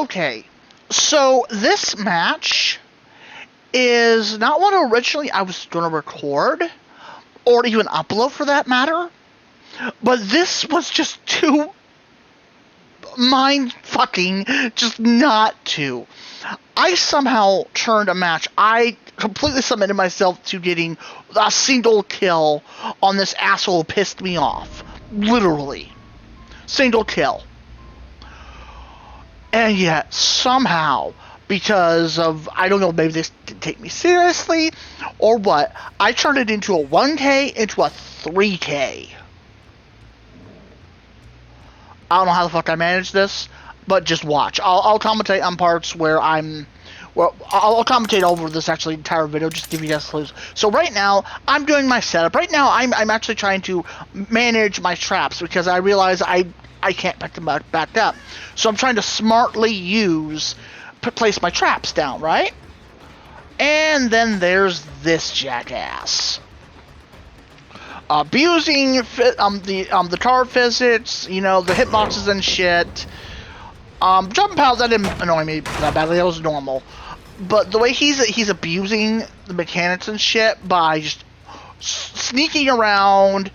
Okay, so this match is not what originally I was going to record, or even upload for that matter, but this was just too mind-fucking just not to. I somehow turned a match. I completely submitted myself to getting a single kill on this asshole who pissed me off. Literally. Single kill. And yet, somehow, because of, I don't know, maybe they didn't take me seriously, or what, I turned it into a 1K into a 3K. I don't know how the fuck I managed this, but just watch. I'll commentate on parts where I'll commentate over this actually entire video, just to give you guys clues. So right now, I'm doing my setup. Right now, I'm actually trying to manage my traps, because I realize I can't pick them back up. So I'm trying to smartly place my traps down, right? And then there's this jackass. Abusing the car physics, you know, the hitboxes and shit. Jumping piles, that didn't annoy me that badly, that was normal. But the way he's abusing the mechanics and shit by just sneaking around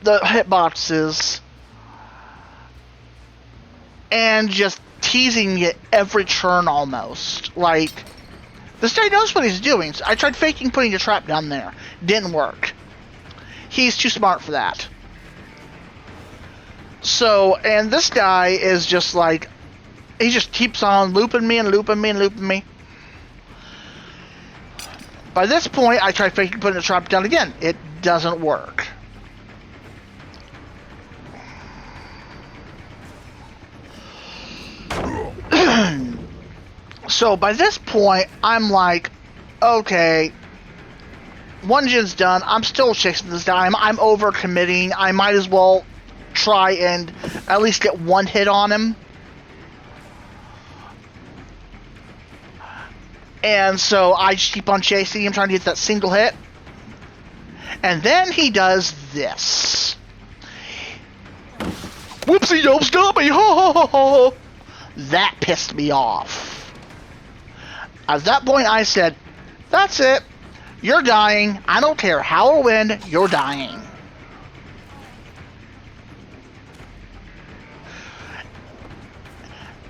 the hitboxes and just teasing me at every turn almost. Like, this guy knows what he's doing. I tried faking putting a trap down there. Didn't work. He's too smart for that. So, and this guy is just like, he just keeps on looping me and looping me and looping me. By this point, I tried faking putting a trap down again. It doesn't work. So by this point, I'm like, okay, one gen's done. I'm still chasing this guy. I'm overcommitting. I might as well try and at least get one hit on him. And so I just keep on chasing him, trying to get that single hit. And then he does this. Whoopsie dopes got me! Ho ho ho ho! That pissed me off. At that point, I said, that's it. You're dying. I don't care how or when, you're dying.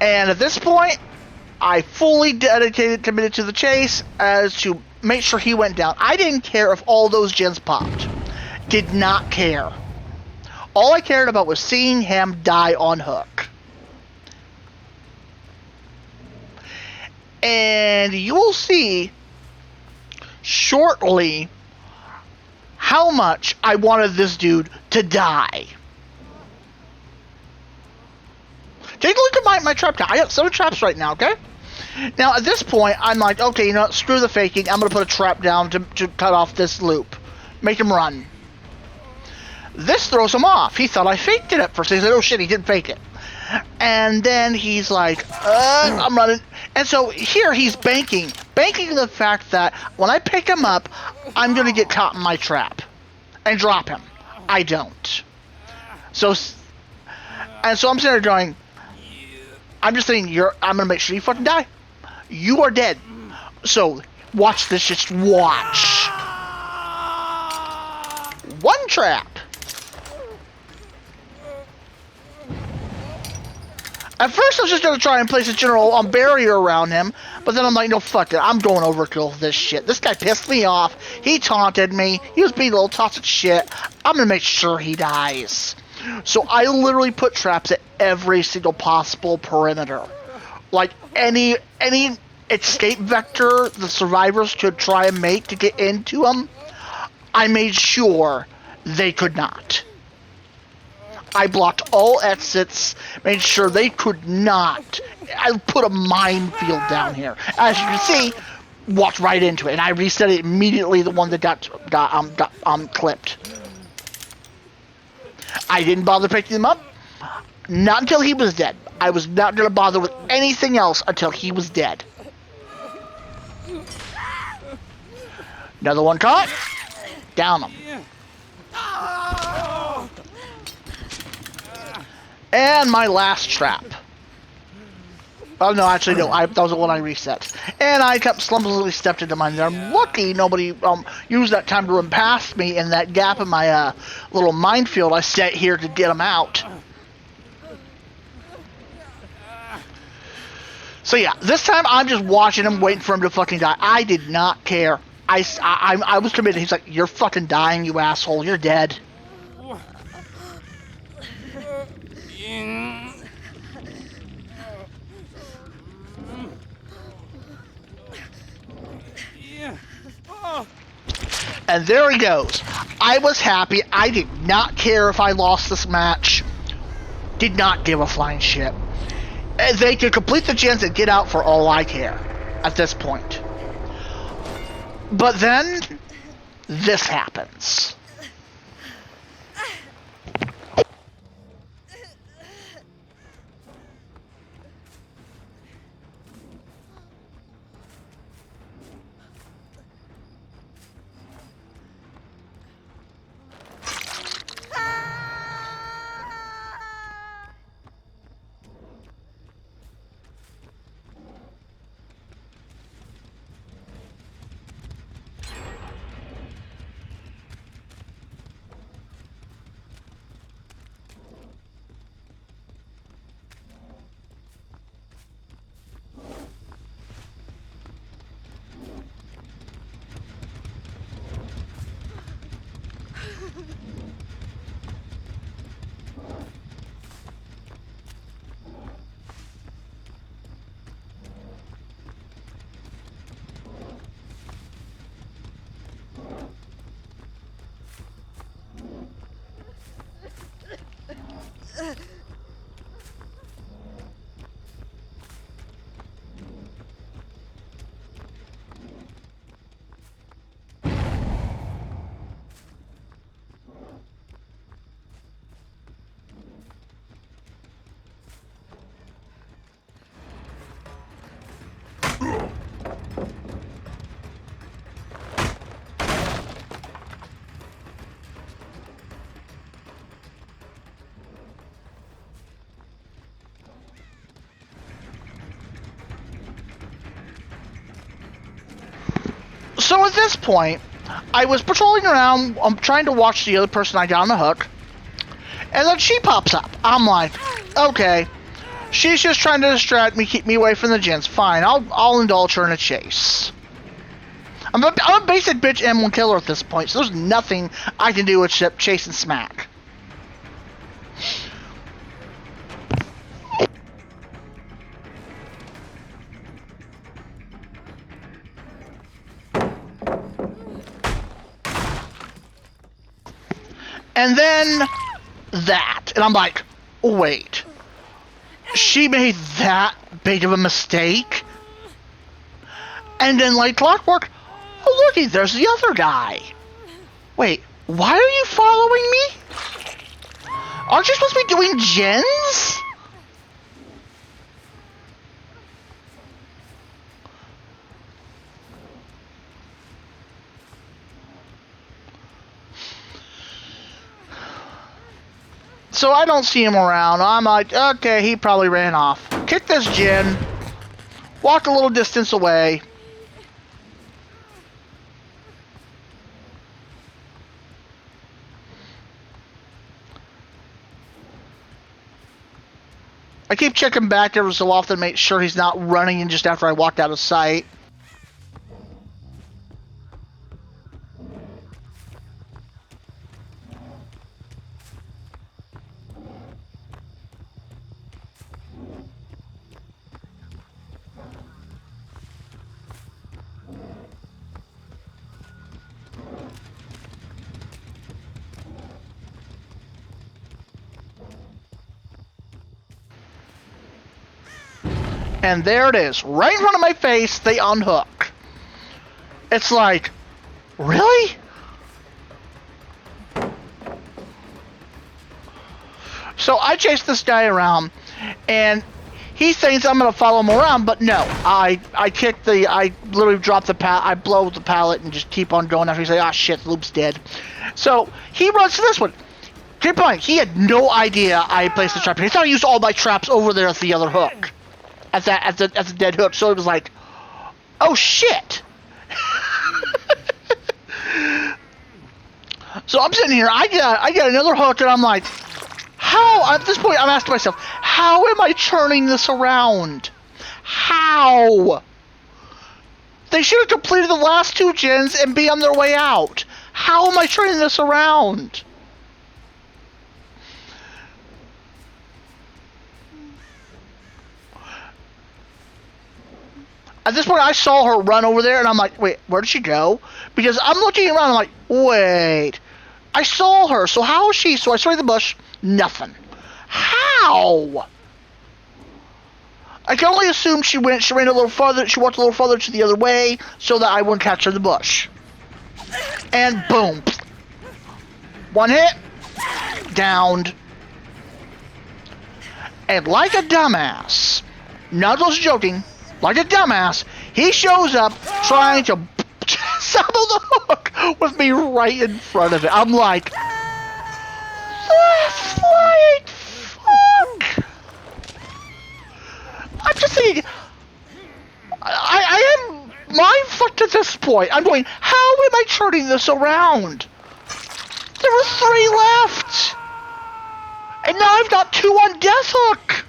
And at this point, I fully committed to the chase as to make sure he went down. I didn't care if all those gens popped. Did not care. All I cared about was seeing him die on hook. And you will see shortly how much I wanted this dude to die. Take a look at my trap count. I got 7 traps right now, okay? Now, at this point, I'm like, okay, you know what? Screw the faking. I'm going to put a trap down to cut off this loop. Make him run. This throws him off. He thought I faked it at first. He said, oh shit, he didn't fake it. And then he's like, I'm running. And so here he's banking the fact that when I pick him up, I'm going to get caught in my trap and drop him. I don't. So I'm sitting there going, I'm just thinking, I'm going to make sure you fucking die. You are dead. So watch this, just watch. One trap. At first I was just going to try and place a general barrier around him, but then I'm like, no, fuck it, I'm going overkill with this shit. This guy pissed me off, he taunted me, he was being a little toxic shit, I'm going to make sure he dies. So I literally put traps at every single possible perimeter. Like, any escape vector the survivors could try and make to get into them, I made sure they could not. I blocked all exits, made sure they could not. I put a minefield down here. As you can see, walked right into it, and I reset it immediately. The one that got clipped. I didn't bother picking him up, not until he was dead. I was not going to bother with anything else until he was dead. Another one caught. Down him. And my last trap. Oh no, actually no. That was the one I reset, and I kept slumpily stepped into mine. I'm lucky nobody used that time to run past me in that gap in my little minefield I set here to get them out. So yeah, this time I'm just watching him, waiting for him to fucking die. I did not care. I was committed. He's like, "You're fucking dying, you asshole. You're dead." And there he goes. I was happy. I did not care if I lost this match. Did not give a flying shit. They could complete the gens and get out for all I care at this point. But then, this happens. So at this point, I was patrolling around, I'm trying to watch the other person I got on the hook, and then she pops up. I'm like, okay, she's just trying to distract me, keep me away from the gens. Fine, I'll indulge her in a chase. I'm a basic bitch M1 killer at this point, so there's nothing I can do except chase and smack. And then that, and I'm like, wait, she made that big of a mistake? And then like clockwork, oh looky, there's the other guy. Wait, why are you following me? Aren't you supposed to be doing gens? So I don't see him around. I'm like, okay, he probably ran off. Kick this gen. Walk a little distance away. I keep checking back every so often to make sure he's not running in just after I walked out of sight. And there it is, right in front of my face, they unhook. It's like, really? So I chase this guy around, and he thinks I'm gonna follow him around, but no. I literally drop the pallet, I blow the pallet and just keep on going after he's like, ah shit, the loop's dead. So he runs to this one. Keep going, he had no idea I placed the trap. He thought I used all my traps over there at the other hook. at the dead hook. So it was like, oh shit. So I'm sitting here. I get another hook, and I'm like, how? At this point, I'm asking myself, how am I turning this around? How? They should have completed the last 2 gens and be on their way out. How am I turning this around? At this point, I saw her run over there, and I'm like, wait, where did she go? Because I'm looking around, I'm like, wait. I saw her, so how is she? So I sprayed the bush, nothing. How? I can only assume she ran a little farther, she walked a little farther to the other way, so that I wouldn't catch her in the bush. And boom. 1 hit, downed. And like a dumbass, not just joking, like a dumbass, he shows up trying to saddle the hook with me right in front of it. I'm like, the flying fuck! I'm just thinking, I am mind-fucked at this point. I'm going, how am I turning this around? There were 3 left! And now I've got 2 on death hook!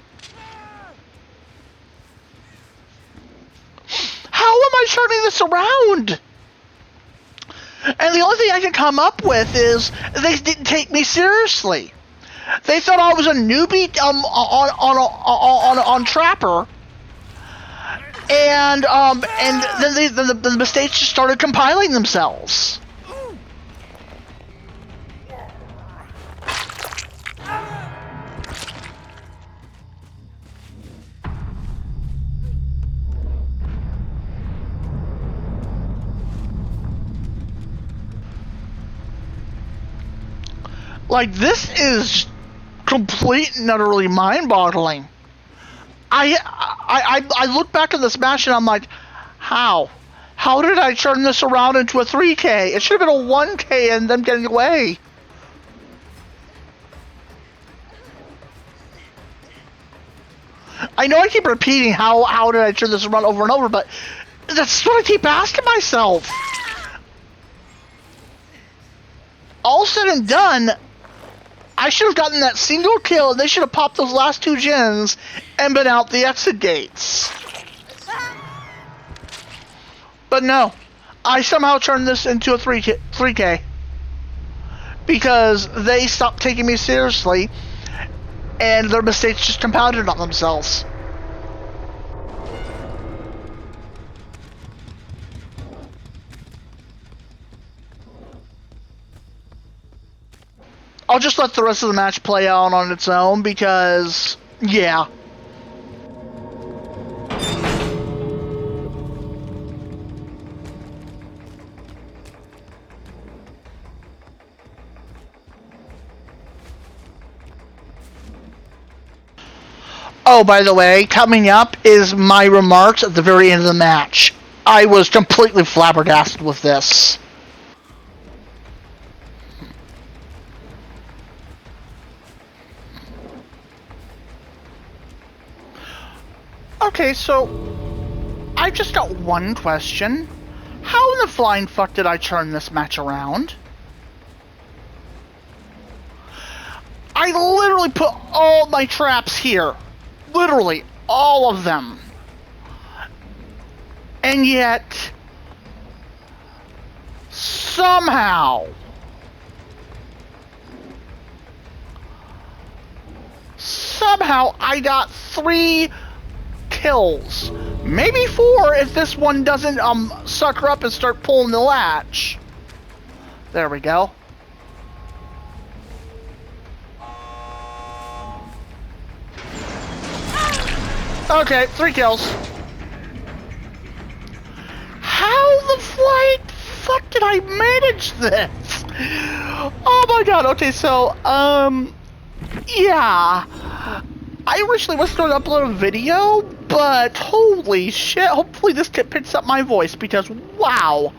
How am I turning this around? And the only thing I can come up with is they didn't take me seriously. They thought I was a newbie on Trapper, and then the mistakes just started compiling themselves. Like, this is complete and utterly mind-boggling. I look back at this match and I'm like, how? How did I turn this around into a 3K? It should have been a 1K and them getting away. I know I keep repeating how did I turn this around over and over, but that's what I keep asking myself. All said and done, I should have gotten that single kill, and they should have popped those last 2 gens and been out the exit gates. But no, I somehow turned this into a 3K because they stopped taking me seriously, and their mistakes just compounded on themselves. I'll just let the rest of the match play out on its own because, yeah. Oh, by the way, coming up is my remarks at the very end of the match. I was completely flabbergasted with this. Okay, so I've just got one question. How in the flying fuck did I turn this match around? I literally put all my traps here. Literally, all of them. And yet, somehow, I got 3 kills. Maybe 4 if this one doesn't sucker up and start pulling the latch. There we go. Okay, 3 kills. How the flying fuck did I manage this? Oh my god, okay, so, yeah. I originally was going to upload a video, but holy shit, hopefully this kid picks up my voice because, wow.